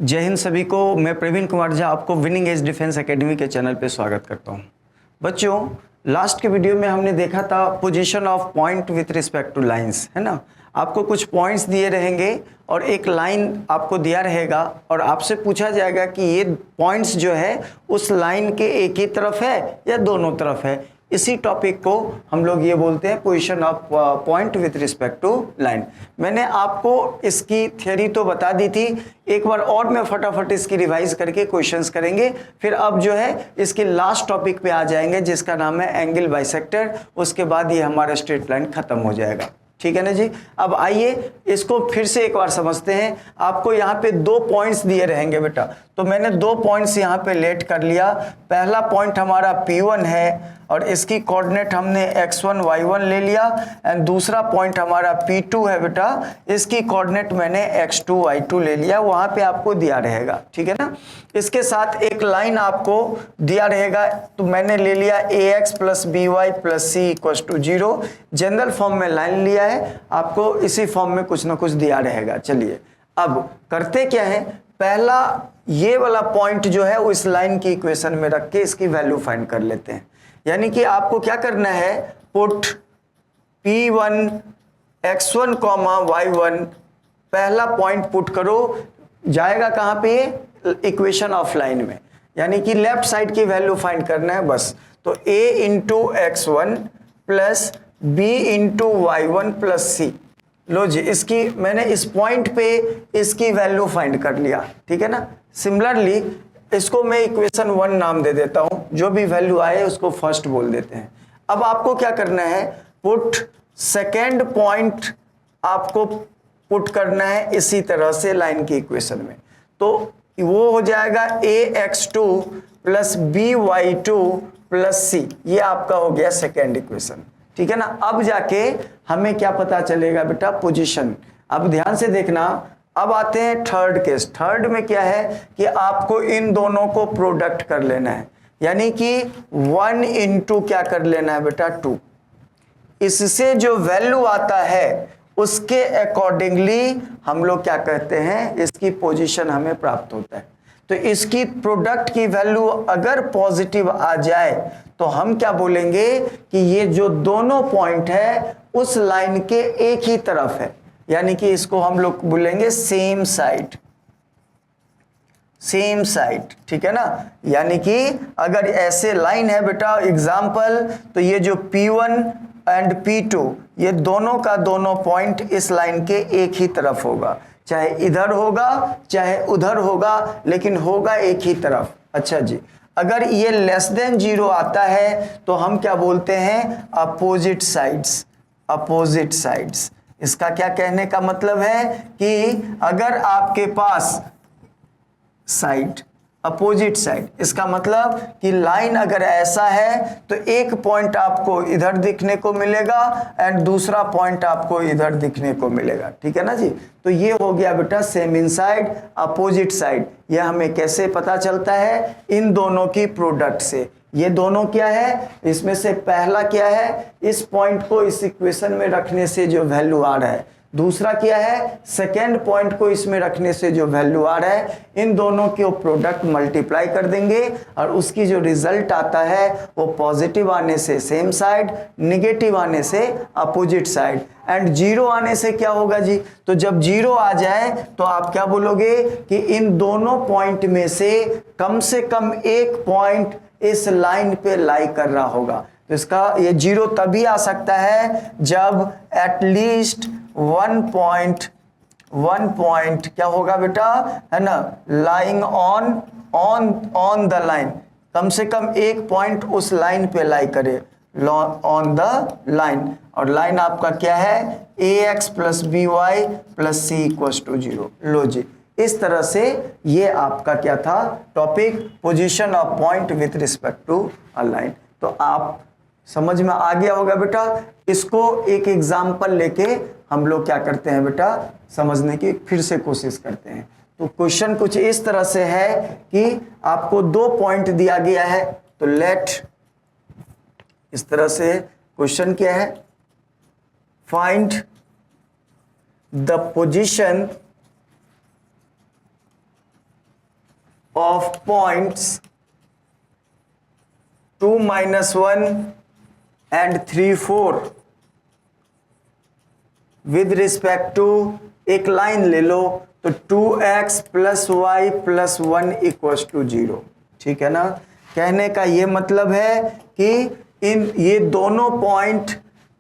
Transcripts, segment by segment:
जय हिंद सभी को। मैं प्रवीण कुमार झा आपको विनिंग एज डिफेंस एकेडमी के चैनल पे स्वागत करता हूं। बच्चों, लास्ट के वीडियो में हमने देखा था position of point with respect two lines, है ना। आपको कुछ पॉइंट्स दिए रहेंगे और एक लाइन आपको दिया रहेगा और आपसे पूछा जाएगा कि ये पॉइंट्स जो है उस लाइन के एक ही तरफ है या दोनों तरफ है। इसी टॉपिक को हम लोग ये बोलते हैं position of point with respect to line. मैंने आपको इसकी थ्योरी तो बता दी थी, एक बार और मैं फटाफट इसकी रिवाइज करके क्वेश्चंस करेंगे। फिर अब जो है इसके लास्ट टॉपिक पे आ जाएंगे जिसका नाम है एंगल बाइसेक्टर। उसके बाद ये हमारा स्ट्रेट लाइन खत्म हो जाएगा। ठीक है ना जी। अब आइए इसको फिर से एक बार समझते हैं। आपको यहाँ पे दो पॉइंट्स दिए रहेंगे बेटा, तो मैंने दो पॉइंट्स यहाँ पे लेट कर लिया। पहला पॉइंट हमारा P1 है और इसकी कोऑर्डिनेट हमने x1 y1 ले लिया एंड दूसरा पॉइंट हमारा P2 है बेटा, इसकी कोऑर्डिनेट मैंने x2 y2 ले लिया। वहां पे आपको दिया रहेगा, ठीक है ना। इसके साथ एक लाइन आपको दिया रहेगा, तो मैंने ले लिया ax plus by plus c equals to 0। General form में लाइन लिया है, आपको इसी फॉर्म में कुछ ना कुछ दिया रहेगा। चलिए अब करते क्या है, पहला ये वाला पॉइंट जो है उस लाइन की इक्वेशन में रख के इसकी वैल्यू फाइंड कर लेते हैं। यानी कि आपको क्या करना है, पुट P1 x1 y1 पहला पॉइंट पुट करो, जाएगा कहां पे, इक्वेशन ऑफ लाइन में। यानी कि लेफ्ट साइड की वैल्यू फाइंड करना है बस। तो a into x1 plus b into y1 plus c। लो जी, इसकी मैंने इस पॉइंट पे इसकी वैल्यू फाइंड कर लिया, ठीक है ना। सिमिलरली इसको मैं इक्वेशन 1 नाम दे देता हूं, जो भी वैल्यू आए उसको फर्स्ट बोल देते हैं। अब आपको क्या करना है, पुट सेकेंड पॉइंट आपको पुट करना है इसी तरह से लाइन की इक्वेशन में। तो वो हो जाएगा ax2 plus by2 plus c। ये आपका हो गया सेकेंड इक्वेशन, ठीक है ना। अब जाके हमें क्या पता चलेगा बेटा, पोजीशन। अब ध्यान से देखना, अब आते हैं थर्ड केस। थर्ड में क्या है कि आपको इन दोनों को प्रोडक्ट कर लेना है, यानी कि 1 इंटू क्या कर लेना है बेटा, 2। इससे जो वैल्यू आता है उसके अकॉर्डिंगली हम लोग क्या कहते हैं, इसकी पोजीशन हमें प्राप्त होता है। तो इसकी प्रोडक्ट की वैल्यू अगर पॉजिटिव आ जाए तो हम क्या बोलेंगे कि ये जो दोनों पॉइंट है उस लाइन के एक ही तरफ है, यानी कि इसको हम लोग बोलेंगे सेम साइड। सेम साइड, ठीक है ना। यानी कि अगर ऐसे लाइन है बेटा एग्जाम्पल, तो ये जो P1 एंड P2 ये दोनों का दोनों पॉइंट इस लाइन के एक ही तरफ होगा, चाहे इधर होगा चाहे उधर होगा, लेकिन होगा एक ही तरफ। अच्छा जी, अगर ये लेस देन 0 आता है तो हम क्या बोलते हैं, अपोजिट साइड्स। अपोजिट साइड्स, इसका क्या कहने का मतलब है कि अगर आपके पास साइड अपोजिट साइड, इसका मतलब कि लाइन अगर ऐसा है तो एक पॉइंट आपको इधर दिखने को मिलेगा एंड दूसरा पॉइंट आपको इधर दिखने को मिलेगा, ठीक है ना जी। तो ये हो गया बेटा सेम इनसाइड अपोजिट साइड। यह हमें कैसे पता चलता है, इन दोनों की प्रोडक्ट से। ये दोनों क्या है, इसमें से पहला क्या है, इस पॉइंट को इस इक्वेशन में रखने से जो वैल्यू आ रहा है, दूसरा क्या है, सेकेंड पॉइंट को इसमें रखने से जो वैल्यू आ रहा है, इन दोनों के प्रोडक्ट मल्टीप्लाई कर देंगे और उसकी जो रिजल्ट आता है वो पॉजिटिव आने से सेम साइड, नेगेटिव आने से अपोजिट साइड एंड 0 आने से क्या होगा जी। तो जब 0 आ जाए तो आप क्या बोलोगे कि इन दोनों पॉइंट में से कम एक पॉइंट इस लाइन पे लाई कर रहा होगा। तो इसका ये 0 तभी आ सकता है जब एटलीस्ट वन पॉइंट क्या होगा बेटा, है ना, लाइंग ऑन द लाइन। कम से कम एक पॉइंट उस लाइन पे लाई करे, ऑन द लाइन। और लाइन आपका क्या है, ax plus by plus c equals to 0। लो जी, इस तरह से ये आपका क्या था topic, position of point with respect to a line. तो आप समझ में आ गया होगा बेटा। इसको एक एग्जाम्पल लेके हम लोग क्या करते हैं बेटा, समझने की फिर से कोशिश करते हैं। तो क्वेश्चन कुछ इस तरह से है कि आपको 2 पॉइंट दिया गया है, तो लेट, इस तरह से क्वेश्चन क्या है, find the position of points 2, -1 and 3, 4 with respect to एक लाइन ले लो तो 2x + y + 1 = 0। ठीक है ना। कहने का ये मतलब है कि ये दोनों पॉइंट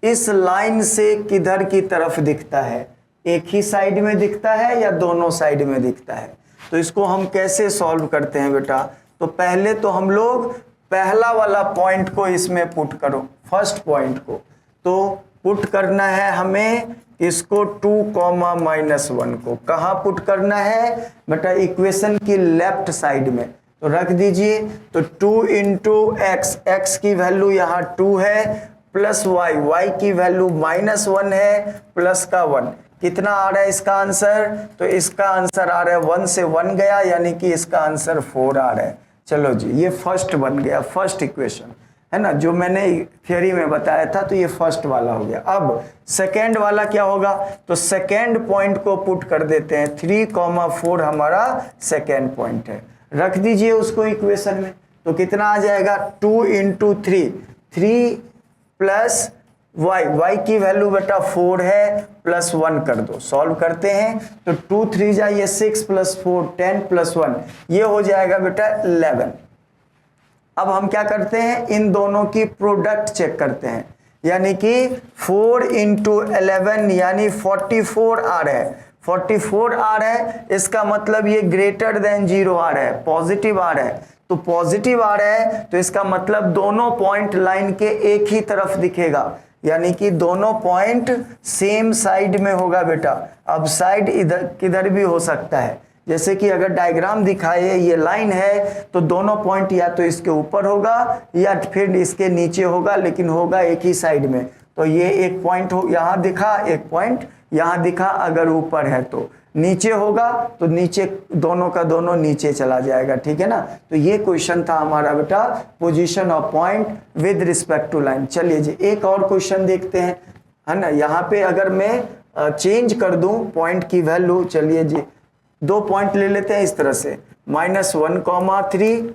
इस लाइन से किधर की तरफ दिखता है, एक ही साइड में दिखता है या दोनों साइड में दिखता है। तो इसको हम कैसे सॉल्व करते हैं बेटा, तो पहले तो हम लोग पहला वाला पॉइंट को इसमें पुट करो, फर्स्ट पॉइंट को तो पुट करना है हमें इसको 2, -1 को कहाँ पुट करना है बेटा, इक्वेशन की लेफ्ट साइड में। तो रख दीजिए, तो 2 × x, x की वैल्यू यहाँ 2 है, प्लस y, y की वैल्यू -1 है, प्लस का 1। कितना आ रहा है इसका आंसर, तो इसका आंसर आ रहा है 1 से 1 गया, यानी कि इसका आंसर 4 आ रहा है। चलो जी, ये फर्स्ट बन गया, फर्स्ट इक्वेशन है ना, जो मैंने थियरी में बताया था। तो ये फर्स्ट वाला हो गया। अब सेकेंड वाला क्या होगा, तो सेकेंड पॉइंट को पुट कर देते हैं। 3, 4 हमारा सेकेंड पॉइंट है, रख दीजिए उसको इक्वेशन में। तो कितना आ जाएगा, 2 × 3, 3 + y, y की वैल्यू बेटा 4 है, प्लस 1 कर दो। सॉल्व करते हैं तो 2, 3 जाइए 6 + 4 10 + 1, ये हो जाएगा बेटा 11। अब हम क्या करते हैं, इन दोनों की प्रोडक्ट चेक करते हैं, यानी कि 4 × 11 यानी 44 आ रहा है। 44 आ रहा है, इसका मतलब ये ग्रेटर देन 0 आ रहा है, पॉजिटिव आ रहा है। तो पॉजिटिव आ रहा है तो इसका मतलब दोनों पॉइंट लाइन के एक ही तरफ दिखेगा, यानी कि दोनों पॉइंट सेम साइड में होगा बेटा। अब साइड इधर किधर भी हो सकता है, जैसे कि अगर डायग्राम दिखाए ये लाइन है तो दोनों पॉइंट या तो इसके ऊपर होगा या फिर इसके नीचे होगा, लेकिन होगा एक ही साइड में। तो ये एक पॉइंट यहाँ दिखा, एक पॉइंट यहाँ दिखा, अगर ऊपर है तो नीचे होगा तो नीचे दोनों का दोनों नीचे चला जाएगा। ठीक है ना। तो ये क्वेश्चन था हमारा बेटा, position of point with respect to line. चलिए जी, एक और क्वेश्चन देखते हैं, है ना। यहाँ पे अगर मैं चेंज कर दूं पॉइंट की वैल्यू, चलिए जी 2 पॉइंट ले लेते हैं इस तरह से, -1, -3,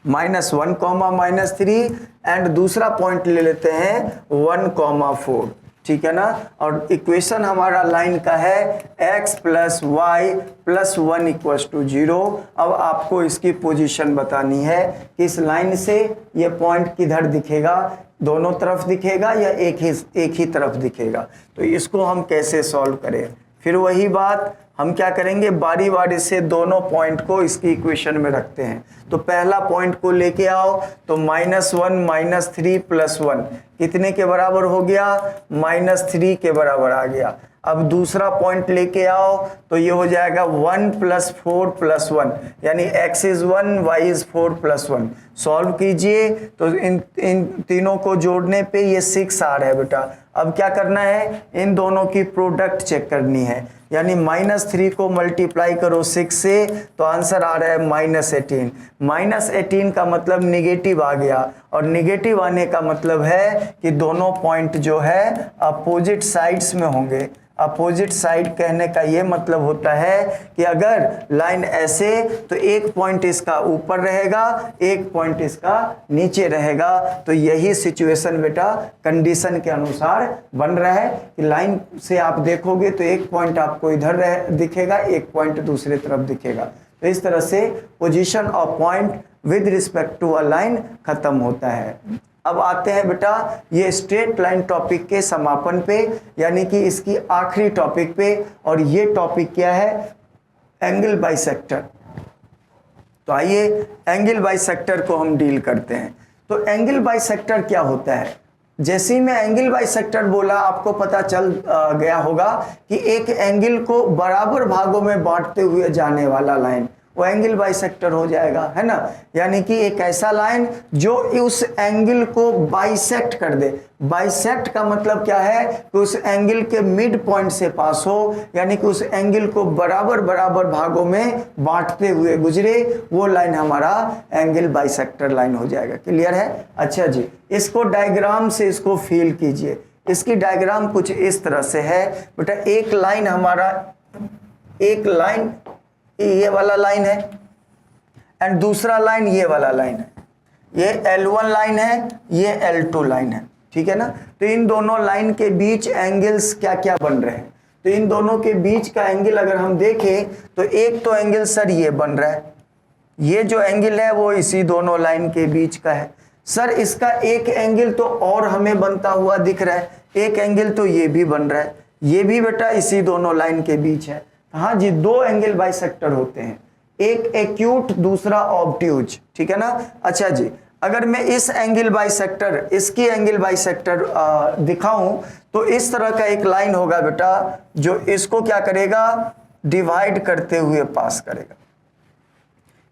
-1, -3 एंड दूसरा पॉइंट ले लेते हैं 1, 4। ठीक है ना। और इक्वेशन हमारा लाइन का है x + y + 1 = 0। अब आपको इसकी पोजीशन बतानी है कि इस लाइन से ये पॉइंट किधर दिखेगा, दोनों तरफ दिखेगा या एक ही तरफ दिखेगा। तो इसको हम कैसे सॉल्व करें, फिर वही बात हम क्या करेंगे, बारी बारी से दोनों पॉइंट को इसकी इक्वेशन में रखते हैं। तो पहला पॉइंट को लेके आओ, तो -1 - 3 + 1 कितने के बराबर हो गया, -3 के बराबर आ गया। अब दूसरा पॉइंट लेके आओ तो ये हो जाएगा 1 + 4 + 1, यानी x is 1 y is 4 + 1। Solve कीजिए तो इन तीनों को जोड़ने पे ये 6 आ रहा है बेटा। अब क्या करना है, इन दोनों की प्रोडक्ट चेक करनी है, यानी -3 को मल्टीप्लाई करो 6 से तो आंसर आ रहा है -18। -18 का मतलब निगेटिव आ गया, और निगेटिव आने का मतलब है कि दोनों पॉइंट जो है अपोजिट साइड्स में होंगे। अपोजिट साइड कहने का ये मतलब होता है कि अगर लाइन ऐसे तो एक पॉइंट इसका ऊपर रहेगा, एक पॉइंट इसका नीचे रहेगा। तो यही सिचुएशन बेटा कंडीशन के अनुसार बन रहा है कि लाइन से आप देखोगे तो एक पॉइंट आपको इधर दिखेगा, एक पॉइंट दूसरे तरफ दिखेगा। तो इस तरह से position of point with respect to a line खत्म होता है। अब आते हैं बेटा ये स्ट्रेट लाइन टॉपिक के समापन पे, यानी कि इसकी आखिरी टॉपिक पे, और ये टॉपिक क्या है, एंगल बाइसेक्टर। तो आइए एंगल बाइसेक्टर को हम डील करते हैं। तो एंगल बाइसेक्टर क्या होता है, जैसे ही मैं एंगल बाइसेक्टर बोला आपको पता चल गया होगा कि एक एंगल को बराबर भागों में बांटते हुए जाने वाला लाइन वो एंगल बाइसेक्टर हो जाएगा, है ना। यानी कि एक ऐसा लाइन जो उस एंगल को बाइसेक्ट कर दे। बाइसेक्ट का मतलब क्या है कि उस एंगल के मिड पॉइंट से पास हो, यानी कि उस एंगल को बराबर बराबर भागों में बांटते हुए गुजरे, वो लाइन हमारा एंगल बाइसेक्टर लाइन हो जाएगा। क्लियर है। अच्छा जी, इसको डायग्राम से इसको फील कीजिए। इसकी डायग्राम कुछ इस तरह से है बेटा, एक लाइन हमारा, एक लाइन ये वाला लाइन है, एंड दूसरा लाइन ये वाला लाइन है, ये L1 लाइन है, ये L2 लाइन है, ठीक है ना। तो इन दोनों लाइन के बीच एंगल्स क्या क्या बन रहे हैं, तो इन दोनों के बीच का एंगल अगर हम देखें तो एक तो एंगल सर ये बन रहा है, ये जो एंगल है वो इसी दोनों लाइन के बीच का है। सर इसका एक एंगल तो और हमें बनता हुआ दिख रहा है, एक एंगल तो ये भी बन रहा है, ये भी बेटा इसी दोनों लाइन के बीच है। हाँ जी, दो एंगल बाइसेक्टर होते हैं, एक एक्यूट दूसरा ऑब्ट्यूज, ठीक है ना। अच्छा जी, अगर मैं इस एंगल बाइसेक्टर, इसकी एंगल बाइसेक्टर दिखाऊं तो इस तरह का एक लाइन होगा बेटा, जो इसको क्या करेगा, डिवाइड करते हुए पास करेगा,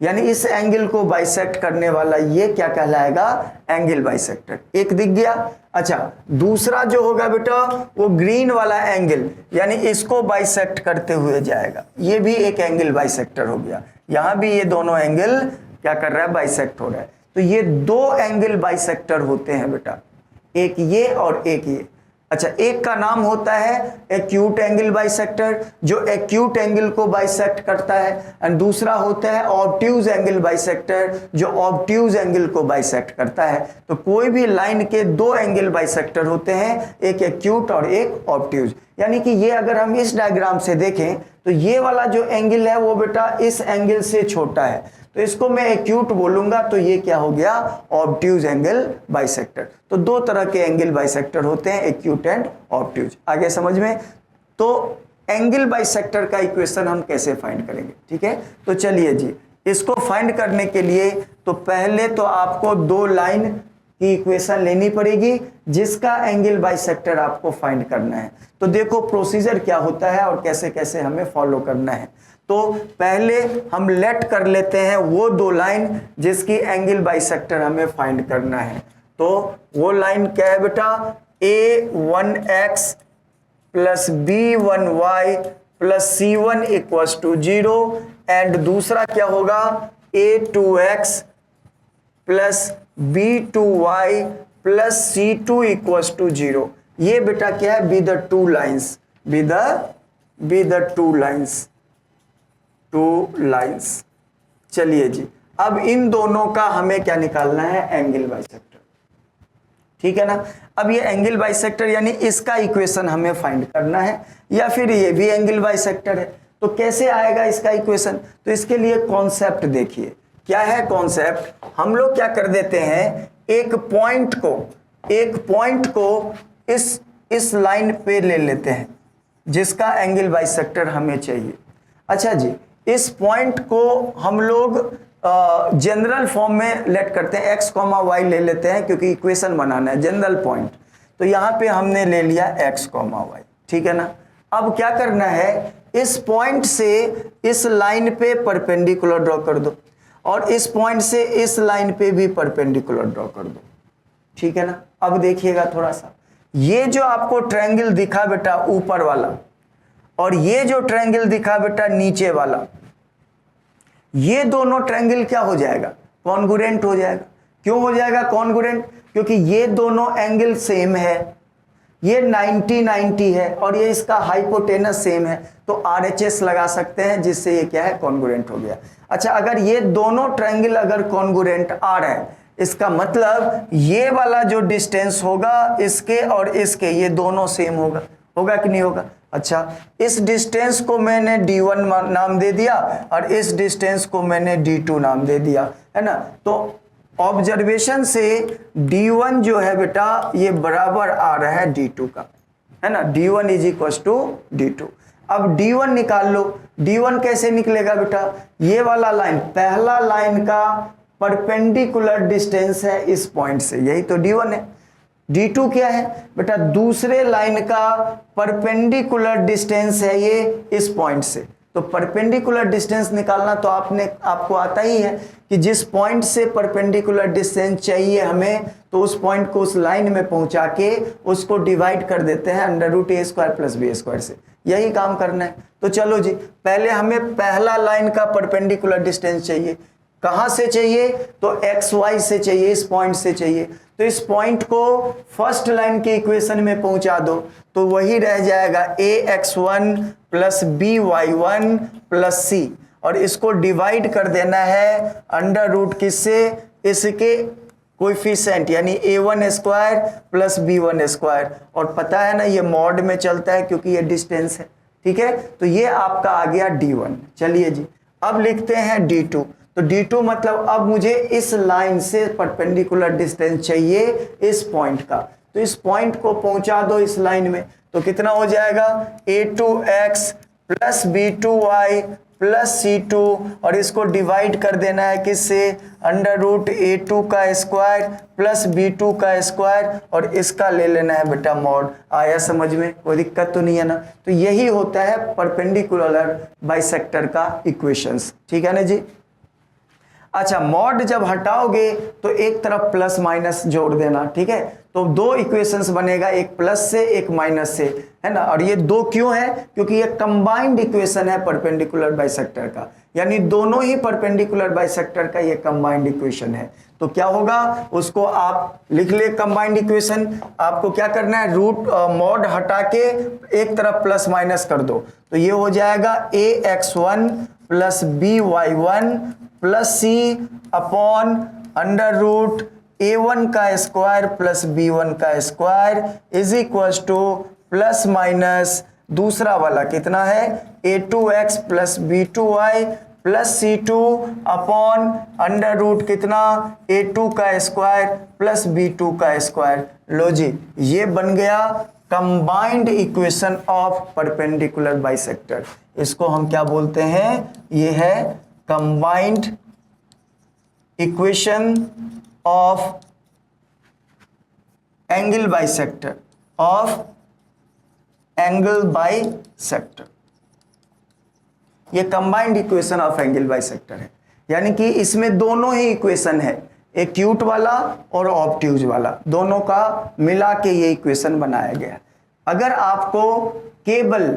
यानी इस एंगल को बाइसेक्ट करने वाला ये क्या कहलाएगा, एंगल बाइसेक्टर। एक दिख गया। अच्छा, दूसरा जो होगा बेटा वो ग्रीन वाला एंगल, यानी इसको बाइसेक्ट करते हुए जाएगा, ये भी एक एंगल बाइसेक्टर हो गया। यहां भी ये दोनों एंगल क्या कर रहा है, बाइसेक्ट हो रहा है। तो ये दो एंगल बाइसेक्टर होते हैं बेटा, एक ये और एक ये। अच्छा, एक का नाम होता है एक्यूट एंगल बाइसेक्टर, जो एक्यूट एंगल को बाइसेक्ट करता है, एंड दूसरा होता है ऑब्ट्यूज एंगल बाइसेक्टर, जो ऑब्ट्यूज एंगल को बाइसेक्ट करता है। तो कोई भी लाइन के दो एंगल बाइसेक्टर होते हैं, एक एक्यूट और एक ऑब्ट्यूज। यानी कि ये अगर हम इस डायग्राम से देखें तो ये वाला जो एंगल है वो बेटा इस एंगल से छोटा है, तो इसको मैं एक्यूट बोलूंगा, तो ये क्या हो गया, ऑब्ट्यूज एंगल बाइसेक्टर। तो दो तरह के एंगल बाइसेक्टर होते हैं, एक्यूट एंड ऑब्ट्यूज। आगे समझ में। तो एंगल बाइसेक्टर का इक्वेशन हम कैसे फाइंड करेंगे, ठीक है। तो चलिए जी, इसको फाइंड करने के लिए तो पहले तो आपको दो लाइन की इक्वेशन लेनी पड़ेगी जिसका एंगल बाइसेक्टर आपको फाइंड करना है। तो देखो प्रोसीजर क्या होता है और कैसे कैसे हमें फॉलो करना है। तो पहले हम लेट कर लेते हैं वो दो लाइन जिसकी एंगल बाइसेक्टर हमें फाइंड करना है। तो वो लाइन क्या है बेटा, a1x plus b1y plus c1 equals to 0, and दूसरा क्या होगा, a2x plus b2y plus c2 equals to 0। ये बेटा क्या है, be the two lines, be the two lines. चलिए जी, अब इन दोनों का हमें क्या निकालना है, एंगल बाइसेक्टर, ठीक है ना। अब ये एंगल बाइसेक्टर यानी इसका इक्वेशन हमें फाइंड करना है, या फिर ये भी एंगल बाइसेक्टर है, तो कैसे आएगा इसका इक्वेशन। तो इसके लिए कॉन्सेप्ट देखिए, क्या है कॉन्सेप्ट। हम लोग क्या कर देते हैं, एक पॉइंट को इस लाइन पे ले लेते हैं जिसका एंगल बाइसेक्टर हमें चाहिए। अच्छा जी, इस पॉइंट को हम लोग जनरल फॉर्म में लेट करते हैं, x, y ले लेते हैं क्योंकि इक्वेशन बनाना है, जनरल पॉइंट। तो यहाँ पे हमने ले लिया x, y, ठीक है ना। अब क्या करना है, इस पॉइंट से इस लाइन पे परपेंडिकुलर ड्रॉ कर दो, और इस पॉइंट से इस लाइन पे भी परपेंडिकुलर ड्रॉ कर दो, ठीक है ना। अब देखिएगा थोड़ा सा, ये जो आपको ट्रायंगल दिखा बेटा ऊपर वाला, और ये जो ट्रायंगल दिखा बेटा नीचे वाला, ये दोनों ट्रायंगल क्या हो जाएगा, कॉन्ग्रुएंट हो जाएगा। क्यों हो जाएगा कॉन्ग्रुएंट, क्योंकि ये दोनों एंगल सेम है, ये 90-90 है और ये इसका हाइपोटेनस सेम है, तो RHS लगा सकते हैं, जिससे ये क्या है, कॉन्ग्रुएंट हो गया। अच्छा, अगर ये दोनों ट्रायंगल अगर कॉन्ग्रुएंट आ रहे हैं, इसका मतलब ये वाला जो डिस्टेंस होगा इसके और इसके, ये दोनों सेम होगा कि नहीं होगा। अच्छा, इस डिस्टेंस को मैंने d1 नाम दे दिया और इस डिस्टेंस को मैंने d2 नाम दे दिया, है ना। तो ऑब्जर्वेशन से d1 जो है बेटा ये बराबर आ रहा है d2 का, है ना। d1 is equal to d2। अब d1 निकाल लो। d1 कैसे निकलेगा बेटा, ये वाला लाइन, पहला लाइन का परपेंडिकुलर डिस्टेंस है इस पॉइंट से, यही तो d1 है। d2 क्या है बेटा, दूसरे लाइन का परपेंडिकुलर डिस्टेंस है ये इस पॉइंट से। तो परपेंडिकुलर डिस्टेंस निकालना तो आपको आता ही है कि जिस पॉइंट से परपेंडिकुलर डिस्टेंस चाहिए हमें, तो उस पॉइंट को उस लाइन में पहुंचा के उसको डिवाइड कर देते हैं √a² + b² से, यही काम करना है। तो चलो जी, पहले हमें पहला लाइन का परपेंडिकुलर डिस्टेंस चाहिए। कहां से चाहिए, तो xy से चाहिए, इस पॉइंट से चाहिए। तो इस पॉइंट को फर्स्ट लाइन के इक्वेशन में पहुंचा दो, तो वही रह जाएगा ax1 + by1 + c, और इसको डिवाइड कर देना है अंडर रूट किससे, इसके कोएफिशिएंट यानी a1 square plus b1 square, और पता है ना ये मॉड में चलता है क्योंकि ये डिस्टेंस है, ठीक है। तो ये आपका आ गया d1। चलिए जी अब लिखते हैं d2। तो d2 मतलब अब मुझे इस लाइन से परपेंडिकुलर डिस्टेंस चाहिए इस पॉइंट का, तो इस पॉइंट को पहुंचा दो इस लाइन में, तो कितना हो जाएगा a2x plus b2y plus c2, और इसको डिवाइड कर देना है किससे, अंडर रूट a2 का स्क्वायर प्लस b2 का स्क्वायर, और इसका ले लेना है बेटा मॉड। आया समझ में, कोई दिक्कत तो नहीं है ना। तो यही होता है परपेंडिकुलर बाइसेक्टर का इक्वेशंस, ठीक है ना जी। अच्छा मॉड जब हटाओगे तो एक तरफ प्लस माइनस जोड़ देना, ठीक है। तो दो इक्वेशंस बनेगा, एक प्लस से एक माइनस से, है ना। और ये दो क्यों है, क्योंकि ये कंबाइंड इक्वेशन है परपेंडिकुलर बाइसेक्टर का, यानी दोनों ही परपेंडिकुलर बाइसेक्टर का ये कंबाइंड इक्वेशन है। तो क्या होगा, उसको आप लिख ले कंबाइंड इक्वेशन। आपको क्या करना है, रूट मॉड हटा के एक तरफ प्लस माइनस कर दो, तो ये हो जाएगा ax1 plus by1 plus C upon under root a1 का स्क्वायर प्लस b1 का square is equal to plus minus दूसरा वाला कितना है a2x plus b2y plus c2 upon under root कितना a2 का स्क्वायर प्लस b2 का स्क्वायर। लो जी ये बन गया combined equation of perpendicular bisector. इसको हम क्या बोलते हैं, ये है combined equation of angle bisector, of angle bisector. ये combined equation of angle bisector है, यानी कि इसमें दोनों ही इक्वेशन है, एक्यूट वाला और ऑब्ट्यूज वाला, दोनों का मिला के ये इक्वेशन बनाया गया। अगर आपको केवल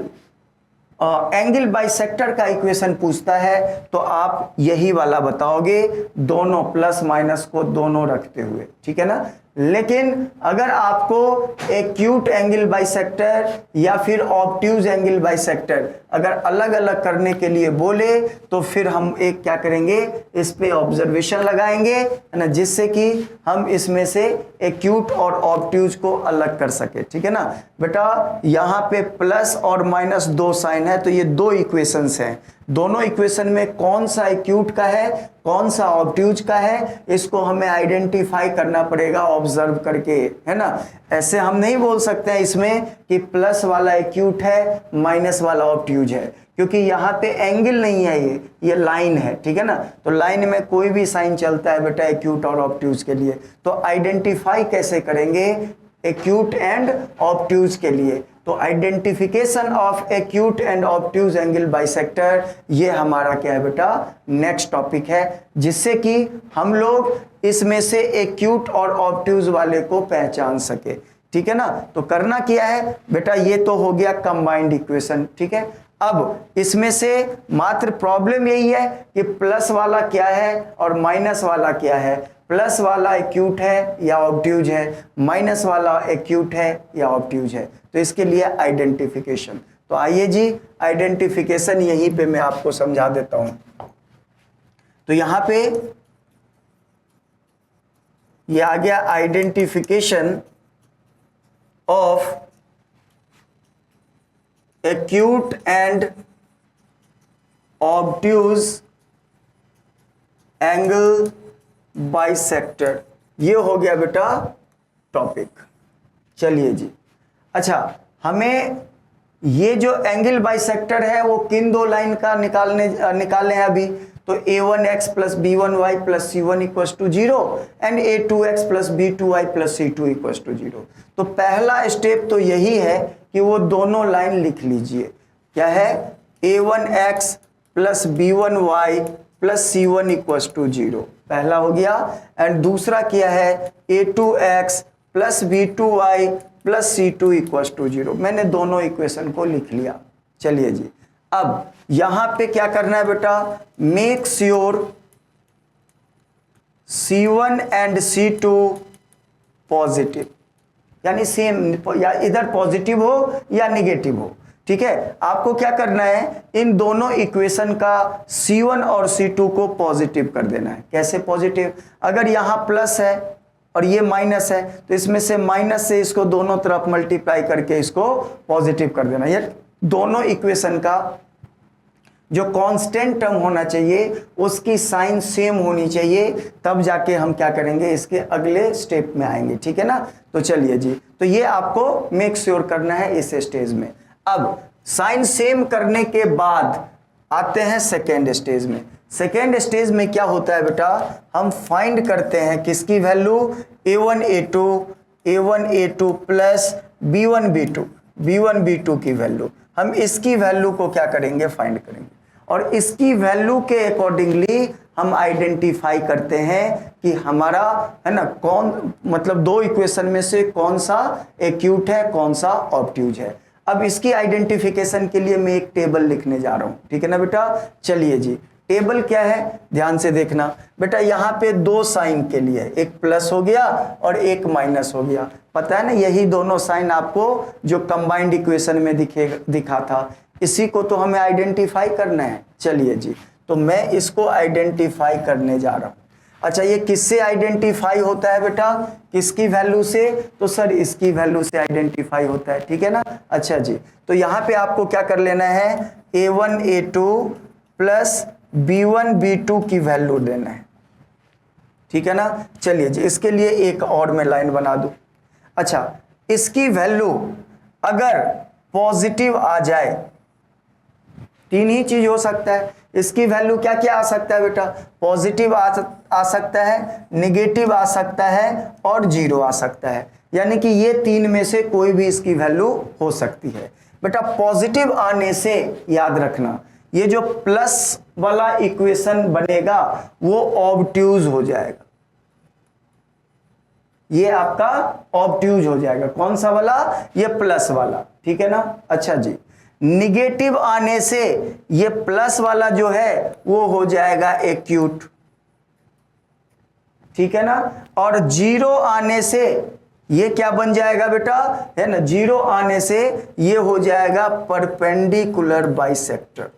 एंगल बाइसेक्टर का इक्वेशन पूछता है तो आप यही वाला बताओगे, दोनों प्लस माइनस को दोनों रखते हुए, ठीक है ना। लेकिन अगर आपको एक्यूट एंगल बाइसेक्टर या फिर ऑब्ट्यूज एंगल बाइसेक्टर अगर अलग अलग करने के लिए बोले तो फिर हम एक क्या करेंगे, इस पे ऑब्जर्वेशन लगाएंगे, है ना, जिससे कि हम इसमें से एक्यूट और ऑब्ट्यूज को अलग कर सके, ठीक है ना। बेटा यहाँ पे प्लस और माइनस दो साइन है, तो ये दो इक्वेशंस हैं, दोनों इक्वेशन में कौन सा एक्यूट का है कौन सा ऑब्ट्यूज का है, इसको हमें आइडेंटिफाई करना पड़ेगा ऑब्जर्व करके, है ना। ऐसे हम नहीं बोल सकते हैं इसमें कि प्लस वाला एक्यूट है माइनस वाला ऑब्ट्यूज है, क्योंकि यहाँ पे एंगल नहीं है, ये लाइन है, ठीक है ना। तो लाइन में कोई भी साइन चलता है बेटा एक्यूट और ऑब्ट्यूज के लिए। तो आइडेंटिफाई कैसे करेंगे एक्यूट एंड ऑब्ट्यूज के लिए, तो identification of acute and obtuse angle bisector, ये हमारा क्या है बेटा नेक्स्ट टॉपिक है, जिससे कि हम लोग इसमें से एक्यूट और ऑब्ट्यूज वाले को पहचान सके, ठीक है ना। तो करना क्या है बेटा, ये तो हो गया कंबाइंड इक्वेशन, ठीक है। अब इसमें से मात्र प्रॉब्लम यही है कि प्लस वाला क्या है और माइनस वाला क्या है, प्लस वाला एक्यूट है या ऑब्ट्यूज है, माइनस वाला एक्यूट है या ऑब्ट्यूज है। तो इसके लिए आइडेंटिफिकेशन, तो आइए जी आइडेंटिफिकेशन यहीं पे मैं आपको समझा देता हूं। तो यहां पे ये आ गया identification of acute and obtuse angle bisector, ये हो गया बेटा टॉपिक। चलिए जी, अच्छा हमें ये जो एंगल बाइसेक्टर है वो किन दो लाइन का निकालने हैं अभी, तो a1x plus b1y plus c1 equals to 0 and a2x plus b2y plus c2 equals to 0। तो पहला स्टेप तो यही है कि वो दोनों लाइन लिख लीजिए, क्या है a1x plus b1y plus c1 equals to 0, पहला हो गया। एंड दूसरा क्या है a2x plus b2y plus c2 equals to 0, मैंने दोनों इक्वेशन को लिख लिया। चलिए जी, अब यहां पे क्या करना है बेटा, make sure c1 and c2 positive, यानी सेम, या इधर पॉजिटिव हो या निगेटिव हो, ठीक है, आपको क्या करना है, इन दोनों इक्वेशन का C1 और C2 को पॉजिटिव कर देना है। कैसे पॉजिटिव, अगर यहाँ प्लस है और ये माइनस है तो इसमें से माइनस से इसको दोनों तरफ मल्टीप्लाई करके इसको पॉजिटिव कर देना। ये दोनों इक्वेशन का जो कांस्टेंट टर्म होना चाहिए उसकी साइन सेम होनी चाहिए, तब जाके हम क्या करेंगे, इसके अगले स्टेप में आएंगे। ठीक है ना, तो चलिए जी, तो ये आपको मेक श्योर करना है इस स्टेज में। अब साइन सेम करने के बाद आते हैं सेकेंड स्टेज में। सेकेंड स्टेज में क्या होता है बेटा, हम फाइंड करते हैं किसकी value, a1 a2 plus b1 b2 की वैल्यू। हम इसकी वैल्यू को क्या करेंगे, फाइंड करेंगे, और इसकी वैल्यू के अकॉर्डिंगली हम आइडेंटिफाई करते हैं कि हमारा है ना कौन, मतलब दो इक्वेशन में से कौन सा एक्यूट है, कौन सा ऑब्ट्यूज है। अब इसकी आइडेंटिफिकेशन के लिए मैं एक टेबल लिखने जा रहा हूं। ठीक है ना बेटा, चलिए जी, टेबल क्या है ध्यान से देखना बेटा। यहाँ पे दो साइन के लिए, एक प्लस हो गया और एक माइनस हो गया, पता है ना, यही दोनों साइन आपको जो कंबाइंड इक्वेशन में दिखा था, इसी को तो हमें आइडेंटिफाई करना है। चलिए जी, तो मैं इसको आइडेंटिफाई करने जा रहा हूं। अच्छा, ये किससे आइडेंटिफाई होता है बेटा, किसकी वैल्यू से, तो सर इसकी वैल्यू से आइडेंटिफाई होता है। ठीक है ना, अच्छा जी, तो यहाँ पे आपको क्या कर लेना है, a1 a2 plus b1 b2 की वैल्यू देना है। ठीक है ना, चलिए जी, इसके लिए एक और मैं लाइन बना दूं। अच्छा, इसकी वैल्यू अगर पॉजिटिव आ जाए, तीन ही चीज हो सकता है, इसकी वैल्यू क्या क्या आ सकता है बेटा, पॉजिटिव आ सकता है, निगेटिव आ सकता है और जीरो आ सकता है, यानी कि ये तीन में से कोई भी इसकी वैल्यू हो सकती है। बेटा पॉजिटिव आने से याद रखना, ये जो प्लस वाला इक्वेशन बनेगा वो ऑब्ट्यूज हो जाएगा, ये आपका ऑब्ट्यूज हो जाएगा। कौन सा वाला, ये प्लस वाला। ठीक है ना, अच्छा जी, निगेटिव आने से ये प्लस वाला जो है वो हो जाएगा एक्यूट। ठीक है ना, और जीरो आने से ये क्या बन जाएगा बेटा, है ना, जीरो आने से ये हो जाएगा परपेंडिकुलर बाइसेक्टर।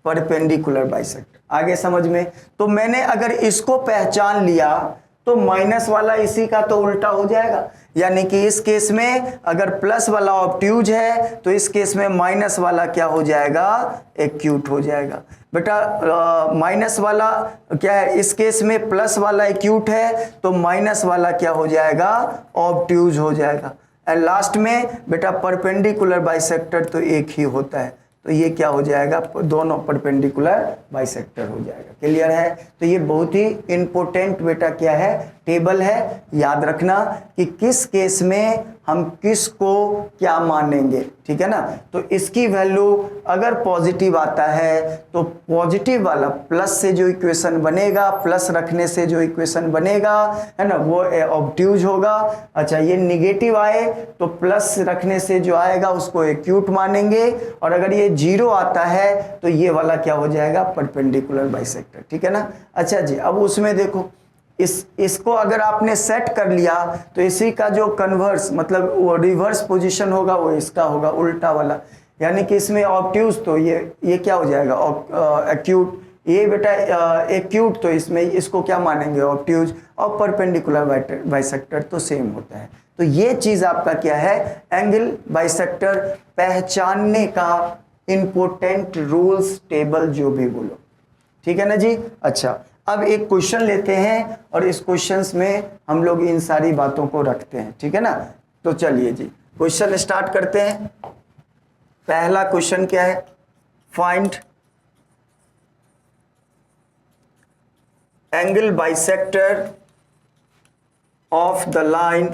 परपेंडिकुलर बाइसेक्टर, आगे समझ में। तो मैंने अगर इसको पहचान लिया तो माइनस वाला इसी का तो उल्टा हो जाएगा, यानी कि इस केस में अगर प्लस वाला ऑब्ट्यूज है तो इस केस में माइनस वाला क्या हो जाएगा, एक्यूट हो जाएगा। बेटा माइनस वाला क्या है, इस केस में प्लस वाला एक्यूट है तो माइनस वाला क्या हो जाएगा, ऑब्ट्यूज हो जाएगा। एंड लास्ट में बेटा परपेंडिकुलर बाइसेक्टर तो एक ही होता है, तो ये क्या हो जाएगा, दोनों परपेंडिकुलर बाइसेक्टर हो जाएगा। क्लियर है, तो ये बहुत ही इंपॉर्टेंट बेटा क्या है, टेबल है। याद रखना कि किस केस में हम किस को क्या मानेंगे। ठीक है ना, तो इसकी वैल्यू अगर पॉजिटिव आता है तो पॉजिटिव वाला प्लस से जो इक्वेशन बनेगा, प्लस रखने से जो इक्वेशन बनेगा, है ना, वो ऑब्ट्यूज होगा। अच्छा, ये निगेटिव आए तो प्लस रखने से जो आएगा उसको एक्यूट मानेंगे, और अगर ये जीरो आता है तो ये वाला क्या हो जाएगा, परपेंडिकुलर बाइसेक्टर। ठीक है ना, अच्छा जी, अब उसमें देखो इसको अगर आपने सेट कर लिया तो इसी का जो कन्वर्स मतलब वो रिवर्स पोजीशन होगा वो इसका होगा, उल्टा वाला, यानी कि इसमें ऑब्ट्यूज तो ये क्या हो जाएगा, एक्यूट। ये बेटा एक्यूट तो इसमें इसको क्या मानेंगे, ऑब्ट्यूज, और परपेंडिकुलर बाइसेक्टर तो सेम होता है। तो ये चीज आपका क्या है, एंगल बाइसेक्टर पहचानने का इंपॉर्टेंट रूल्स टेबल जो भी बोलो। ठीक है ना जी, अच्छा, अब एक क्वेश्चन लेते हैं और इस क्वेश्चंस में हम लोग इन सारी बातों को रखते हैं। ठीक है ना, तो चलिए जी क्वेश्चन स्टार्ट करते हैं। पहला क्वेश्चन क्या है, find angle bisector of the line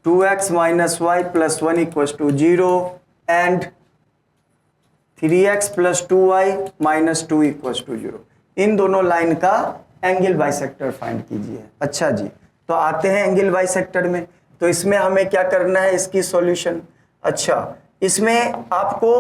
2x minus y plus 1 equals to 0 and 3x plus 2y minus 2 equals to 0। इन दोनों लाइन का एंगल बाइसेक्टर फाइंड कीजिए। अच्छा जी, तो आते हैं एंगल बाइसेक्टर में, तो इसमें हमें क्या करना है, इसकी सॉल्यूशन। अच्छा, इसमें आपको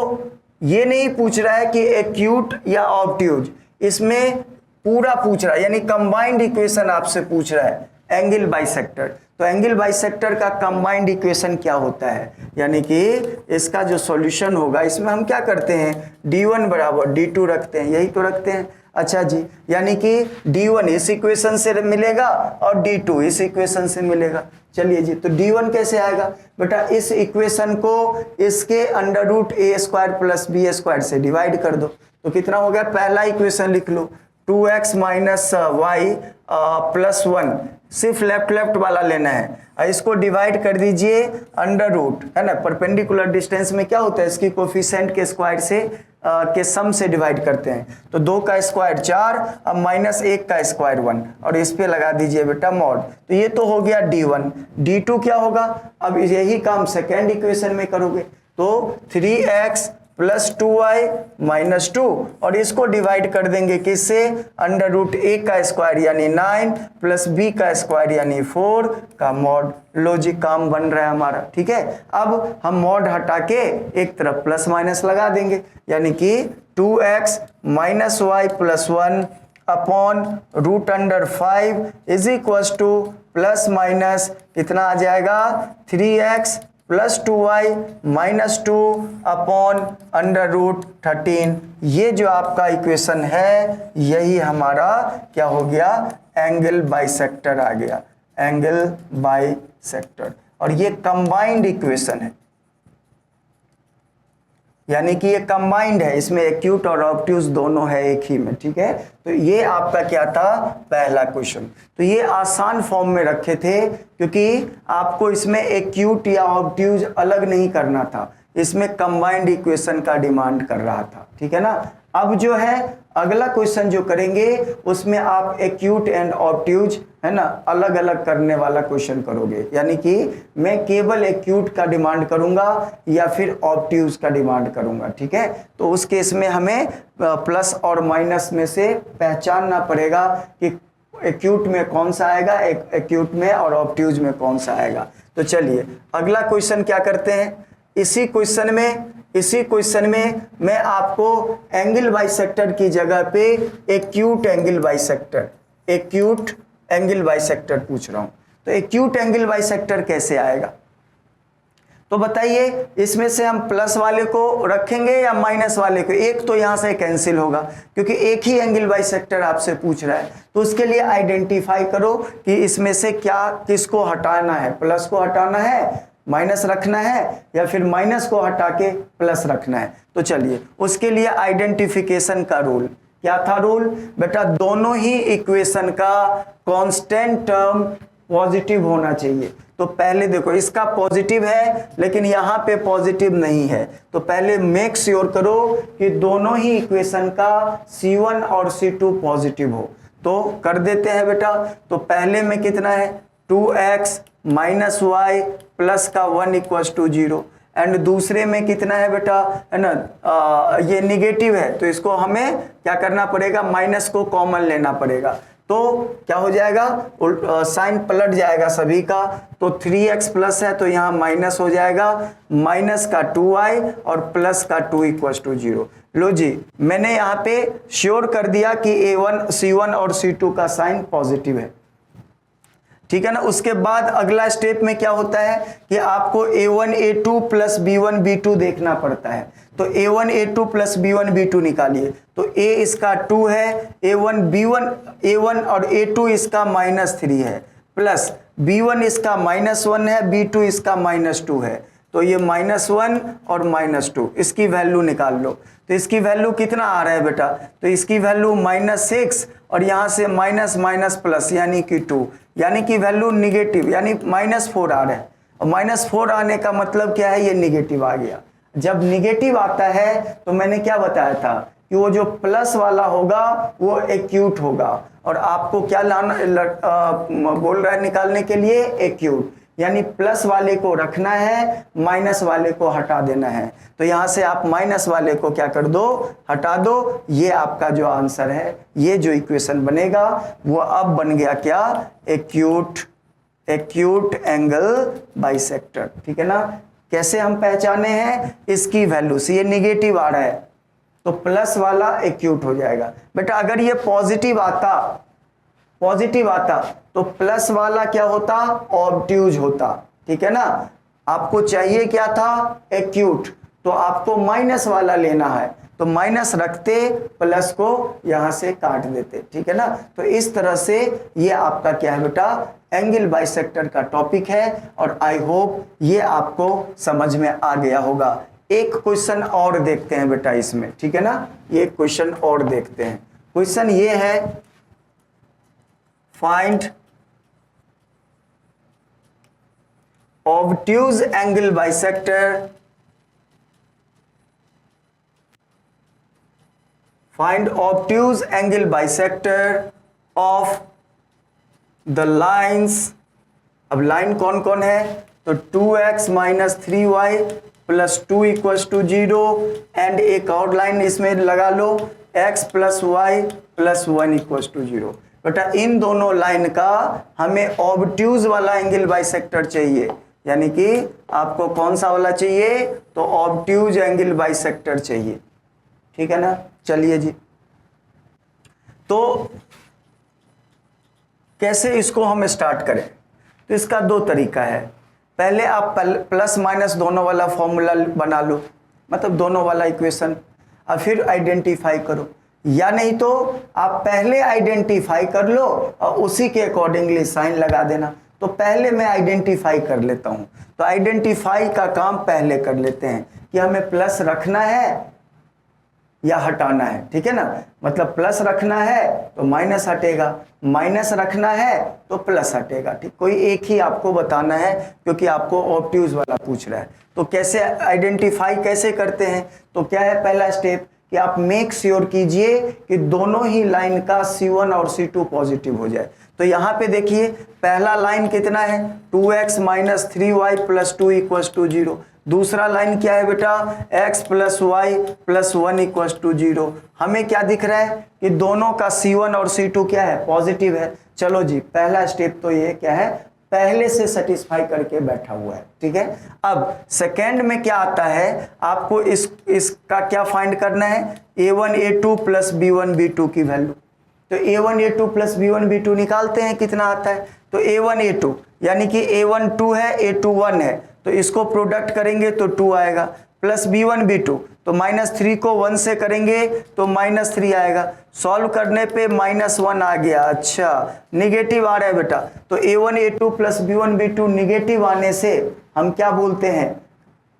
ये नहीं पूछ रहा है कि एक्यूट या ऑब्ट्यूज, इसमें पूरा पूछ रहा है, यानी कंबाइंड इक्वेशन आपसे पूछ रहा है। Angle bisector. तो एंगल बाइसेक्टर का कंबाइंड इक्वेशन क्या होता है, यानी कि इसका जो सॉल्यूशन होगा इसमें हम क्या करते हैं, d1 बराबर d2 रखते हैं, यही तो रखते हैं। अच्छा जी, यानी कि d1 इस इक्वेशन से मिलेगा और d2 इस इक्वेशन से मिलेगा। चलिए जी, तो d1 कैसे आएगा बेटा, इस इक्वेशन को इसके under root a square plus B square से डिवाइड कर दो। तो कितना हो गया, पहला इक्वेशन लिख लो 2x माइनस वाई प्लस 1, सिर्फ लेफ्ट लेफ्ट वाला लेना है। इसको डिवाइड कर दीजिए अंडर रूट, है ना, परपेंडिकुलर डिस्टेंस में क्या होता है, इसकी कोफिशिएंट के स्क्वायर से के सम से डिवाइड करते हैं। तो 2 का स्क्वायर 4, अब माइनस 1 का स्क्वायर 1, और इस पे लगा दीजिए बेटा मॉड। तो ये तो हो गया d1। d2 क्या होगा, अब यही काम सेकेंड इक्वेशन में करोगे। तो 3x प्लस 2y माइनस 2, और इसको डिवाइड कर देंगे किससे, अंडर रूट a का स्क्वायर यानी 9 प्लस b का स्क्वायर यानी 4 का मॉड। लॉजिक काम बन रहा है हमारा, ठीक है। अब हम मॉड हटा के एक तरफ प्लस माइनस लगा देंगे, यानी कि 2x minus Y plus 1 upon root under 5 is equal to plus minus कितना आ जाएगा, 3x plus 2y minus 2 upon under root 13। ये जो आपका इक्वेशन है यही हमारा क्या हो गया, एंगल बाइसेक्टर आ गया, एंगल बाइसेक्टर। और ये कंबाइंड इक्वेशन है, यानी कि ये कंबाइंड है, इसमें एक्यूट और ऑब्ट्यूज दोनों है एक ही में, ठीक है। तो ये आपका क्या था, पहला क्वेश्चन। तो ये आसान फॉर्म में रखे थे क्योंकि आपको इसमें एक्यूट या ऑब्ट्यूज अलग नहीं करना था, इसमें कंबाइंड इक्वेशन का डिमांड कर रहा था, ठीक है ना। अब जो है अगला क्वेश्चन जो करेंगे उसमें आप एक्यूट एंड ऑब्ट्यूज, है ना, अलग अलग करने वाला क्वेश्चन करोगे, यानी कि मैं केवल एक्यूट का डिमांड करूंगा या फिर ऑब्ट्यूज का डिमांड करूंगा, ठीक है। तो उस केस में हमें प्लस और माइनस में से पहचानना पड़ेगा कि एक्यूट में कौन सा आएगा, एक्यूट में और ऑब्ट्यूज में कौन सा आएगा। तो चलिए अगला क्वेश्चन क्या करते हैं, इसी क्वेश्चन में मैं आपको एंगल बाइसेक्टर की जगह पे एक्यूट एंगल बाइसेक्टर पूछ रहा हूं। तो एक्यूट एंगल बाइसेक्टर कैसे आएगा, तो बताइए, इसमें से हम प्लस वाले को रखेंगे या माइनस वाले को। एक तो यहां से कैंसिल होगा क्योंकि एक ही एंगल बाइसेक्टर आपसे पूछ रहा है। तो उसके लिए आइडेंटिफाई करो कि इसमें से क्या किसको हटाना है, प्लस को हटाना है, माइनस रखना है, या फिर माइनस को हटा के प्लस रखना है। तो चलिए उसके लिए आइडेंटिफिकेशन का रूल क्या था, रूल बेटा दोनों ही इक्वेशन का कांस्टेंट टर्म पॉजिटिव होना चाहिए। तो पहले देखो इसका पॉजिटिव है लेकिन यहाँ पे पॉजिटिव नहीं है, तो पहले मेक श्योर करो कि दोनों ही इक्वेशन का C1 और C2 पॉजिटिव हो। तो कर देते हैं बेटा। तो पहले में कितना है, 2x माइनस वाई प्लस का 1 इक्वल टू 0, एंड दूसरे में कितना है बेटा, है ना, ये निगेटिव है तो इसको हमें क्या करना पड़ेगा, माइनस को कॉमन लेना पड़ेगा। तो क्या हो जाएगा, साइन पलट जाएगा सभी का। तो 3x प्लस है तो यहाँ माइनस हो जाएगा, माइनस का 2y और प्लस का 2 इक्वल टू 0। लो जी, मैंने यहाँ पे श्योर कर दिया कि C1 और C2 का साइन पॉजिटिव है, ठीक है ना। उसके बाद अगला स्टेप में क्या होता है कि आपको A1 A2 plus B1 B2 देखना पड़ता है। तो A1 A2 plus B1 B2 निकालिए। तो A इसका 2 है, A1 और A2 इसका -3 है, प्लस B1 इसका -1 है, B2 इसका -2 है। तो ये -1 और -2 इसकी वैल्यू निकाल लो। तो इसकी वैल्यू कितना आ रहा है बेटा, तो इसकी वैल्यू -6 और यहाँ से माइनस माइनस प्लस यानी कि 2, यानी कि वैल्यू निगेटिव यानी -4 आ रहा है। और -4 आने का मतलब क्या है, ये निगेटिव आ गया। जब निगेटिव आता है तो मैंने क्या बताया था कि वो जो प्लस वाला होगा वो एक्यूट होगा, और आपको क्या लाना बोल रहा है निकालने के लिए, एक्यूट, यानी प्लस वाले को रखना है, माइनस वाले को हटा देना है। तो यहां से आप माइनस वाले को क्या कर दो, हटा दो। ये आपका जो आंसर है, ये जो इक्वेशन बनेगा वो अब बन गया क्या, एक्यूट एंगल बाइसेक्टर, ठीक है ना। कैसे हम पहचाने हैं, इसकी वैल्यू से, ये निगेटिव आ रहा है तो प्लस वाला एक्यूट हो जाएगा। बेटा अगर ये पॉजिटिव आता पॉजिटिव आता तो प्लस वाला क्या होता, ऑब्ट्यूज होता, ठीक है ना। आपको चाहिए क्या था, एक्यूट, तो आपको माइनस वाला लेना है, तो माइनस रखते प्लस को यहां से काट देते, ठीक है ना। तो इस तरह से ये आपका क्या है बेटा, एंगल बाइसेक्टर का टॉपिक है, और आई होप ये आपको समझ में आ गया होगा। एक क्वेश्चन और देखते हैं बेटा इसमें, ठीक है ना, ये क्वेश्चन और देखते हैं। क्वेश्चन ये है, find obtuse angle bisector, find obtuse angle bisector of the lines. अब लाइन कौन कौन है, तो 2x minus 3y plus 2 equals to 0, and एक और लाइन इसमें लगा लो, x plus Y plus 1 equals to 0। बेटा इन दोनों लाइन का हमें ऑब्ट्यूज वाला एंगल बाइसेक्टर चाहिए, यानी कि आपको कौन सा वाला चाहिए, तो ऑब्ट्यूज एंगल बाइसेक्टर चाहिए, ठीक है ना। चलिए जी, तो कैसे इसको हम स्टार्ट करें, तो इसका दो तरीका है। पहले आप प्लस माइनस दोनों वाला फॉर्मूला बना लो, मतलब दोनों वाला इक्वेशन, और फिर आइडेंटिफाई करो, या नहीं तो आप पहले आइडेंटिफाई कर लो और उसी के अकॉर्डिंगली साइन लगा देना। तो पहले मैं आइडेंटिफाई कर लेता हूं, तो आइडेंटिफाई का काम पहले कर लेते हैं कि हमें प्लस रखना है या हटाना है, ठीक है ना। मतलब प्लस रखना है तो माइनस हटेगा, माइनस रखना है तो प्लस हटेगा, ठीक। कोई एक ही आपको बताना है क्योंकि आपको ऑब्ट्यूज वाला पूछ रहा है। तो कैसे आइडेंटिफाई कैसे करते हैं, तो क्या है पहला स्टेप कि आप मेक श्योर कीजिए कि दोनों ही लाइन का C1 और C2 पॉजिटिव हो जाए। तो यहाँ पे देखिए पहला लाइन कितना है, 2x minus 3y plus 2 equals to 0। दूसरा लाइन क्या है बेटा, x plus Y plus 1 equals to 0। हमें क्या दिख रहा है कि दोनों का C1 और C2 क्या है, पॉजिटिव है। चलो जी, पहला स्टेप तो ये क्या है, पहले से सेटिस्फाई करके बैठा हुआ है, ठीक है। अब सेकेंड में क्या आता है, आपको इसका क्या फाइंड करना है, a1 a2 plus b1 b2 की वैल्यू। तो a1 a2 plus b1 b2 निकालते हैं, कितना आता है, तो a1 a2 यानी कि a1 2 है a2 1 है, तो इसको प्रोडक्ट करेंगे तो 2 आएगा, प्लस b1 b2, तो -3 को 1 से करेंगे तो -3 आएगा। सॉल्व करने पे -1 आ गया, अच्छा निगेटिव आ रहा है बेटा। तो a1 a2 plus b1 b2 negative आने से हम क्या बोलते हैं,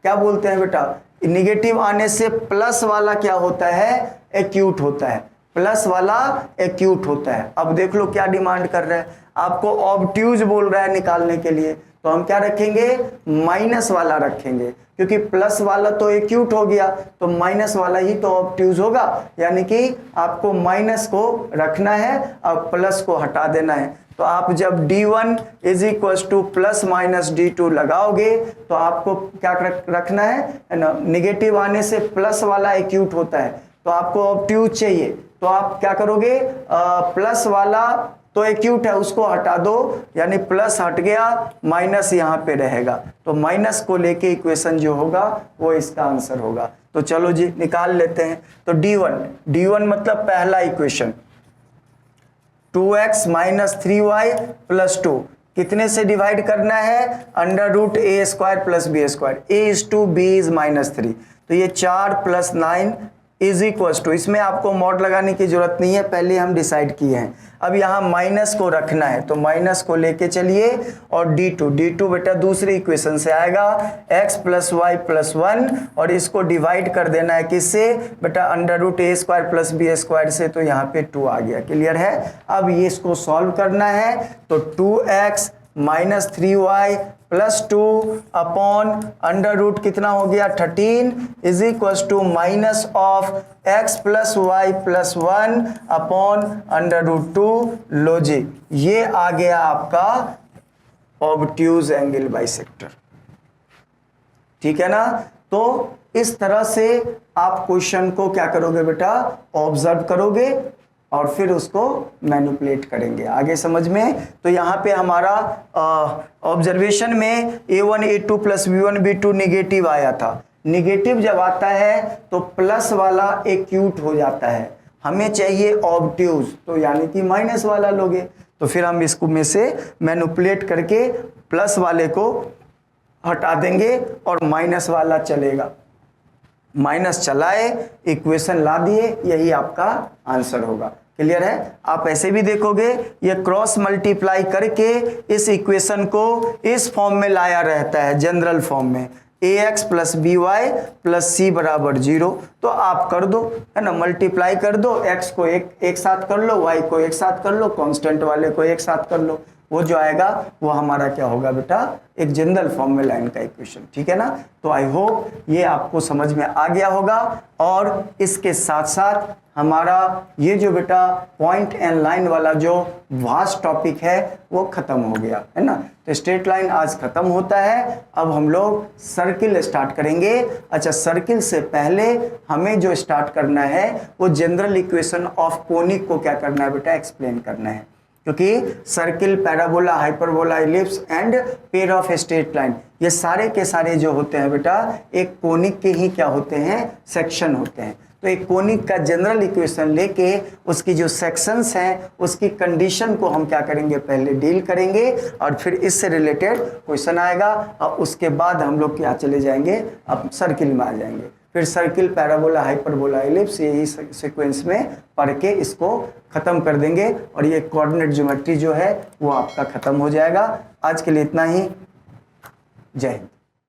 क्या बोलते हैं बेटा, निगेटिव आने से प्लस वाला क्या होता है, एक्यूट होता है, प्लस वाला एक्यूट होता है। अब देख लो क्या डिमांड कर रहा है, आपको ऑब्ट्यूज बोल रहा है निकालने के लिए, तो हम क्या रखेंगे, माइनस वाला रखेंगे, क्योंकि प्लस वाला तो एक्यूट हो गया तो माइनस वाला ही तो ऑब्ट्यूज होगा, यानी कि आपको माइनस को रखना है और प्लस को हटा देना है। तो आप जब d1 is equal to plus minus d2 लगाओगे तो आपको क्या रखना है ना, निगेटिव आने से प्लस वाला एक्यूट होता है, तो आपको ऑब्ट्यूज चाहिए, तो आप क्या करोगे, प्लस वाला तो एक्यूट है उसको हटा दो, यानी प्लस हट गया, माइनस यहाँ पे रहेगा, तो माइनस को लेके इक्वेशन जो होगा वो इसका आंसर होगा। तो चलो जी निकाल लेते हैं। तो d1 मतलब पहला equation 2x minus 3y plus 2 कितने से डिवाइड करना है, √a² plus b², a is to b is -3, तो ये 4 प्लस 9 इज इक्वल टू, इसमें आपको मॉड लगाने की जरूरत नहीं है, पहले हम डिसाइड किए हैं। अब यहाँ माइनस को रखना है तो माइनस को लेके चलिए, और d2 बेटा दूसरी इक्वेशन से आएगा x प्लस वाई प्लस 1, और इसको डिवाइड कर देना है किससे बेटा, √a² प्लस b² से, तो यहाँ पे 2 आ गया, क्लियर है। अब ये इसको सॉल्व करना है, तो 2x minus 3y plus 2 upon √ कितना हो गया 13 is equal to minus of x plus Y plus 1 upon √2। लो जी, ये आ गया आपका ऑब्ट्यूज एंगल बाइसेक्टर, ठीक है ना। तो इस तरह से आप क्वेश्चन को क्या करोगे बेटा, ऑब्जर्व करोगे और फिर उसको मैनिपुलेट करेंगे, आगे समझ में। तो यहाँ पे हमारा ऑब्जर्वेशन में a1 a2 plus b1 b2 negative आया था, निगेटिव जब आता है तो प्लस वाला एक्यूट हो जाता है, हमें चाहिए ऑब्ट्यूज, तो यानी कि माइनस वाला लोगे। तो फिर हम इसको में से मैनिपुलेट करके प्लस वाले को हटा देंगे और माइनस वाला चलेगा। माइनस चलाए, इक्वेशन ला दिए, यही आपका आंसर होगा। क्लियर है? आप ऐसे भी देखोगे ये क्रॉस मल्टीप्लाई करके इस इक्वेशन को इस फॉर्म में लाया रहता है, जनरल फॉर्म में, ax plus b y plus c बराबर 0। तो आप कर दो, है ना, मल्टीप्लाई कर दो, x को एक साथ कर लो, y को एक साथ कर लो, कांस्टेंट वाले को एक साथ कर लो, वो जो आएगा वो हमारा क्या होगा बेटा, एक जनरल फॉर्म में लाइन का इक्वेशन। ठीक है ना? तो आई होप ये आपको समझ में आ गया होगा। और इसके साथ साथ हमारा ये जो बेटा पॉइंट एंड लाइन वाला जो वास्ट टॉपिक है वो खत्म हो गया, है ना। तो स्ट्रेट लाइन आज खत्म होता है। अब हम लोग सर्किल स्टार्ट करेंगे। अच्छा, सर्किल से पहले हमें जो स्टार्ट करना है वो जनरल इक्वेशन ऑफ कोनिक को क्या करना है बेटा, एक्सप्लेन करना है। क्योंकि circle, parabola, hyperbola, ellipse and pair of straight line, ये सारे के सारे जो होते हैं बेटा एक कोनिक के ही क्या होते हैं, सेक्शन होते हैं। तो एक कोनिक का जनरल इक्वेशन लेके उसकी जो सेक्शंस हैं उसकी कंडीशन को हम क्या करेंगे, पहले डील करेंगे और फिर इससे रिलेटेड क्वेश्चन आएगा और उसके बाद हम लोग क्या चले जाएंगे, अब सर्किल में आ जाएंगे। फिर सर्किल, पैराबोला, हाइपरबोला, इलिप्स, यही सीक्वेंस में पढ़ के इसको खत्म कर देंगे और ये कोऑर्डिनेट ज्योमेट्री जो है वो आपका खत्म हो जाएगा। आज के लिए इतना ही। जय हिंद।